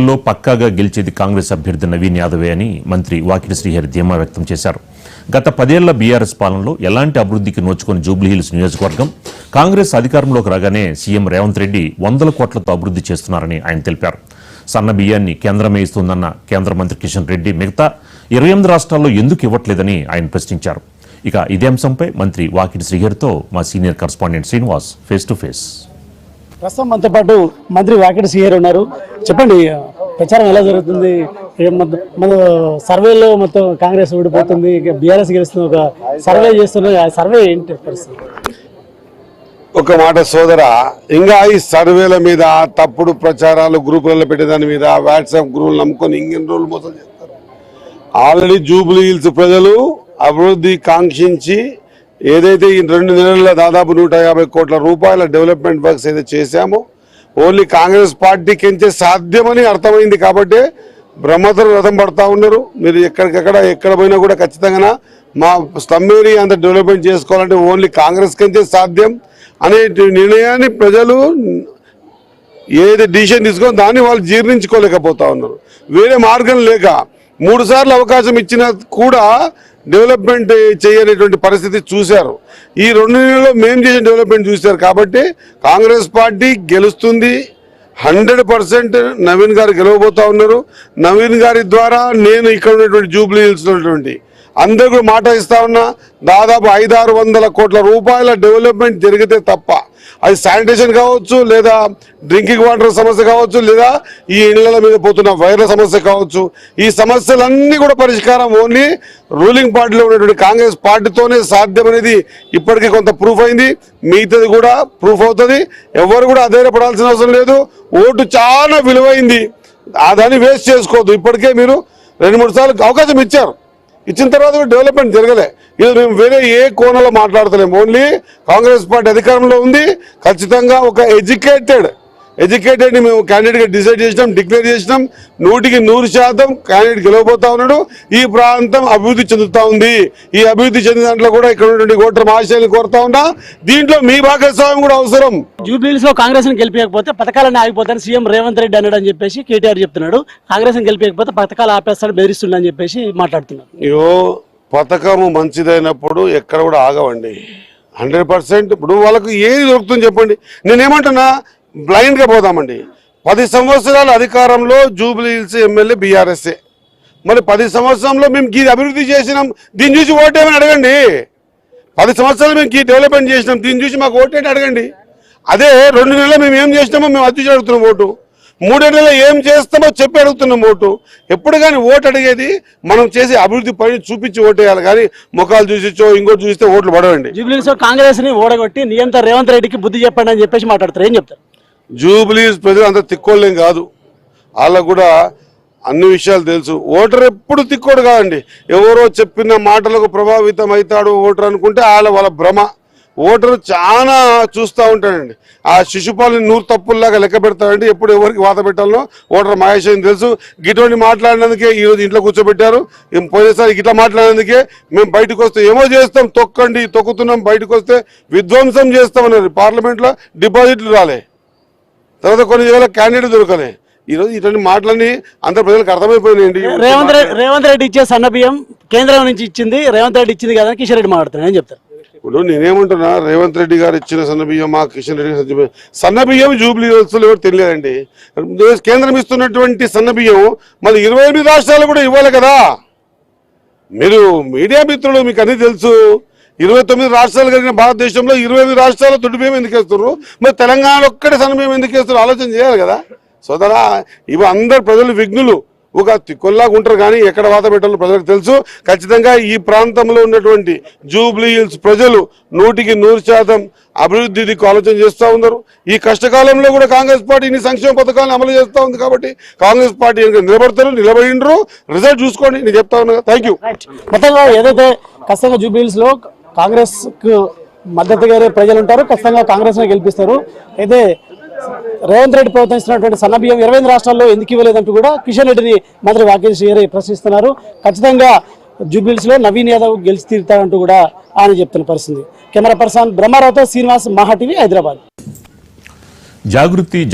లో పక్కాగా గెలిచేది కాంగ్రెస్ అభ్యర్థి నవీన్ యాదవే అని మంత్రి వాకిటి శ్రీహరి ధీమా వ్యక్తం చేశారు. గత 10 ఏళ్ల బీఆర్ఎస్ పాలనలో ఎలాంటి అభివృద్ధికి నోచుకుని జూబ్లీహిల్స్ నియోజకవర్గం కాంగ్రెస్ అధికారంలోకి రాగానే సీఎం రేవంత్ రెడ్డి 100 కోట్లతో అభివృద్ధి చేస్తున్నారని ఆయన తెలిపారు. సన్న బియ్యాన్ని కేంద్రమే ఇస్తుందన్న కేంద్ర మంత్రి కిషన్ రెడ్డి మిగతా 28 రాష్ట్రాల్లో ఎందుకు ఇవ్వట్లేదని ఆయన ప్రశ్నించారు. ఇక ఇదే అంశంపై మంత్రి వాకిటి శ్రీహరితో మా senior correspondent Srinivas face to face. ప్రస్తుతం మనతో పాటు మంత్రి వాకిటి శ్రీహరి ఉన్నారు. చెప్పండి, ప్రచారం ఎలా జరుగుతుంది? మన సర్వేలో మొత్తం కాంగ్రెస్ ఓడిపోతుంది, బీఆర్ఎస్ గెలుస్తుంది, ఒక సర్వే చేస్తున్నారు. ఆ సర్వే ఏంటి పరిస్థితి? ఒక మాట సోదరా, ఇంకా ఈ సర్వేల మీద తప్పుడు ప్రచారాలు గ్రూపులలో పెట్టేదాని మీద వాట్సాప్ గ్రూపులు నమ్ముకొని ఇంకెన్ని రోజులు మోసం చేస్తారు. ఆల్రెడీ జూబ్లీ హిల్స్ ప్రజలు అభివృద్ధి కాంక్షించి ఏదైతే ఈ 2 నెలల్లో దాదాపు 150 కోట్ల రూపాయల డెవలప్మెంట్ వర్క్స్ ఏదైతే చేశామో ఓన్లీ కాంగ్రెస్ పార్టీకి ఎంచే సాధ్యమని అర్థమైంది కాబట్టి బ్రహ్మతరు రథం పడతా ఉన్నారు. మీరు ఎక్కడ పోయినా కూడా ఖచ్చితంగా మా స్లమ్ ఏరియా అంత డెవలప్మెంట్ చేసుకోవాలంటే ఓన్లీ కాంగ్రెస్ కంచే సాధ్యం అనే నిర్ణయాన్ని ప్రజలు ఏది డిసిషన్ తీసుకొని దాన్ని వాళ్ళు జీర్ణించుకోలేకపోతా ఉన్నారు. వేరే మార్గం లేక 3 సార్లు అవకాశం ఇచ్చినా కూడా డెవలప్మెంట్ చేయనేటువంటి పరిస్థితి చూశారు. ఈ 2 నెలల్లో మేము చేసిన డెవలప్మెంట్ చూశారు కాబట్టి కాంగ్రెస్ పార్టీ గెలుస్తుంది. 100% నవీన్ గారు గెలవబోతా ఉన్నారు. నవీన్ గారి ద్వారా నేను ఇక్కడ ఉన్నటువంటి జూబ్లీ హిల్స్ ఉన్నటువంటి అందరూ కూడా మాట ఇస్తా ఉన్నా, దాదాపు 500-600 కోట్ల రూపాయల డెవలప్మెంట్ జరిగితే తప్ప అది శానిటేషన్ కావచ్చు, లేదా డ్రింకింగ్ వాటర్ సమస్య కావచ్చు, లేదా ఈ ఇళ్ల మీద పోతున్న వైర్ల సమస్య కావచ్చు, ఈ సమస్యలన్నీ కూడా పరిష్కారం ఓన్లీ రూలింగ్ పార్టీలో ఉన్నటువంటి కాంగ్రెస్ పార్టీతోనే సాధ్యమనేది ఇప్పటికీ కొంత ప్రూఫ్ అయింది. మిగతాది కూడా ప్రూఫ్ అవుతుంది. ఎవరు కూడా అధైర్యపడాల్సిన అవసరం లేదు. ఓటు చాలా విలువైంది, దాన్ని వేస్ట్ చేసుకోవద్దు. ఇప్పటికే మీరు 2-3 సార్లు అవకాశం ఇచ్చారు. ఇచ్చిన తర్వాత కూడా డెవలప్మెంట్ జరగలే. ఇది మేము వేరే ఏ కోణంలో మాట్లాడతలేము. ఓన్లీ కాంగ్రెస్ పార్టీ అధికారంలో ఉంది. ఖచ్చితంగా ఒక ఎడ్యుకేటెడ్ని మేము క్యాండిడేట్గా డిసైడ్ చేసినాం, డిక్లేర్ చేసినాం. 100% క్యాండిడేట్ గెలవబోతా ఉన్నాడు. ఈ ప్రాంతం అభివృద్ధి చెందుతా ఉంది. ఈ అభివృద్ధి చెందిన దాంట్లో కూడా ఇక్కడ ఉన్నటువంటి ఓటర్ మహాశయాన్ని కోరుతా ఉన్నా. దీంట్లో మీ భాగస్వామ్యం కూడా అవసరం. జూబ్లీహిల్స్ లో కాంగ్రెస్ ని గెలిపించకపోతే పథకాలన్నీ ఆగిపోతాయని సీఎం రేవంత్ రెడ్డి అన్నాడు అని చెప్పేసి కేటీఆర్ చెప్తున్నాడు. కాంగ్రెస్ ని గెలిపించకపోతే పథకాలు ఆపేస్తాడు, బెదిరిస్తుండని చెప్పేసి మాట్లాడుతున్నారు. అయ్యో, పథకము మంచిదైనప్పుడు ఎక్కడ కూడా ఆగవండి. 100% ఇప్పుడు వాళ్ళకు ఏది దొరుకుతుంది చెప్పండి. నేనేమంటున్నా, బ్లైండ్గా పోదామండి. 10 సంవత్సరాల అధికారంలో జూబ్లీ హిల్స్ ఎమ్మెల్యే బీఆర్ఎస్ఏ. మరి 10 సంవత్సరంలో మేము గీ అభివృద్ధి చేసినాం, దీన్ని చూసి ఓటేమని అడగండి. 10 సంవత్సరాలు మేము గీ డెవలప్మెంట్ చేసినాం, దీన్ని చూసి మాకు ఓటేంటి అడగండి. అదే 2 నెలలు మేము ఏం చేసినామో మేము అది అడుగుతున్నాం ఓటు. 3 నెలలు ఏం చేస్తామో చెప్పి అడుగుతున్నాం ఓటు. ఎప్పుడు కానీ ఓటు అడిగేది మనం చేసే అభివృద్ధి పని చూపించి ఓటేయాలి, కానీ ముఖాలు చూసిచ్చో ఇంకోటి చూస్తే ఓట్లు పడవండి. జూబ్లీహిల్స్ కాంగ్రెస్ ని ఓడగొట్టి నియంత్రణ రేవంత్ రెడ్డికి బుద్ధి చెప్పండి అని చెప్పేసి మాట్లాడతారు. ఏం చెప్తారు? జూబ్లీస్ ప్రజలు అంత తిక్కోళ్ళేం కాదు. వాళ్ళకు కూడా అన్ని విషయాలు తెలుసు. ఓటర్ ఎప్పుడు తిక్కోడు కాదండి. ఎవరో చెప్పిన మాటలకు ప్రభావితం అవుతాడు ఓటర్ అనుకుంటే వాళ్ళ భ్రమ. ఓటరు చాలా చూస్తూ ఉంటాడండి. ఆ శిశుపాలని 100 తప్పుల్లాగా లెక్క పెడతాడండి. ఎప్పుడు ఎవరికి వాత పెట్టాలనో ఓటర్ మహేశ్వరిని తెలుసు. గిటువంటి మాట్లాడినందుకే ఈరోజు ఇంట్లో కూర్చోబెట్టారు. పోయినసారి ఇట్లా మాట్లాడినందుకే మేము బయటకు వస్తే ఏమో చేస్తాం, తొక్కండి తొక్కుతున్నాం, బయటకు వస్తే విధ్వంసం చేస్తామన్నారు. పార్లమెంట్లో డిపాజిట్లు రాలే, తర్వాత కొన్ని వేల క్యాండిడేట్ దొరకలే. ఈరోజు ఇటువంటి మాటలన్నీ అందరు ప్రజలకు అర్థమైపోయినాయండి. రేవంత్ రెడ్డి ఇచ్చే సన్న బియ్యం కేంద్రం నుంచి ఇచ్చింది, రేవంత్ రెడ్డి ఇచ్చింది కదా కిషన్ రెడ్డి మాట్లాడుతున్నాను. ఏం చెప్తారు? ఇప్పుడు నేనేమంటున్నా, రేవంత్ రెడ్డి గారు ఇచ్చిన సన్నబియ్యం, మా కిషన్ రెడ్డి సన్నబియ్యం జూబ్లీ హిల్స్ ఎవరు తెలియదండి. కేంద్రం ఇస్తున్నటువంటి సన్నబియ్యం మరి 28 రాష్ట్రాలు కూడా ఇవ్వాలి కదా. మీరు మీడియా మిత్రులు, మీకు అన్ని తెలుసు. 29 రాష్ట్రాలు కలిగిన భారతదేశంలో 28 రాష్ట్రాలు దుడ్డు బియ్యం ఎందుకు వేస్తున్నారు? మరి తెలంగాణలో ఒక్కటే సన్నబియ్యం ఎందుకు వేస్తున్నారు? ఆలోచన చేయాలి కదా సోదరా. ఇవి అందరు ప్రజలు విఘ్నులు, ఒక తిక్కుల్లాగా ఉంటారు, కానీ ఎక్కడ వాత పెట్టాలో ప్రజలకు తెలుసు. ఖచ్చితంగా ఈ ప్రాంతంలో ఉన్నటువంటి జూబ్లీ హిల్స్ ప్రజలు 100% అభివృద్ధి దిక్కు ఆలోచన చేస్తూ ఉన్నారు. ఈ కష్టకాలంలో కూడా కాంగ్రెస్ పార్టీ ఇన్ని సంక్షేమ పథకాలను అమలు చేస్తూ ఉంది కాబట్టి కాంగ్రెస్ పార్టీ నిలబడతారు, నిలబడిండ్రు. రిజల్ట్ చూసుకోండి, నేను చెప్తా ఉన్నా. Thank you. మొత్తంగా ఏదైతే ఖచ్చితంగా జూబ్లీ హిల్స్ లో కాంగ్రెస్ కు మద్దతుగా ప్రజలు ఉంటారు, ఖచ్చితంగా కాంగ్రెస్ గెలిపిస్తారు. అయితే రేవంత్ రెడ్డి ప్రవర్తిస్తున్నటువంటి సన్నబియ్యం 28 రాష్ట్రాల్లో ఎందుకు ఇవ్వలేదంటూ కూడా కిషన్ రెడ్డిని మంత్రి వాకిటి శ్రీహరి ప్రశ్నిస్తున్నారు. ఖచ్చితంగా జూబ్లీహిల్స్ లో నవీన్ యాదవ్ గెలిచి తీరుతారంటూ కూడా ఆయన చెప్తున్న పరిస్థితి. కెమెరా పర్సన్ బ్రహ్మారావుతో శ్రీనివాస్, మహా టీవీ, హైదరాబాద్. జాగృతి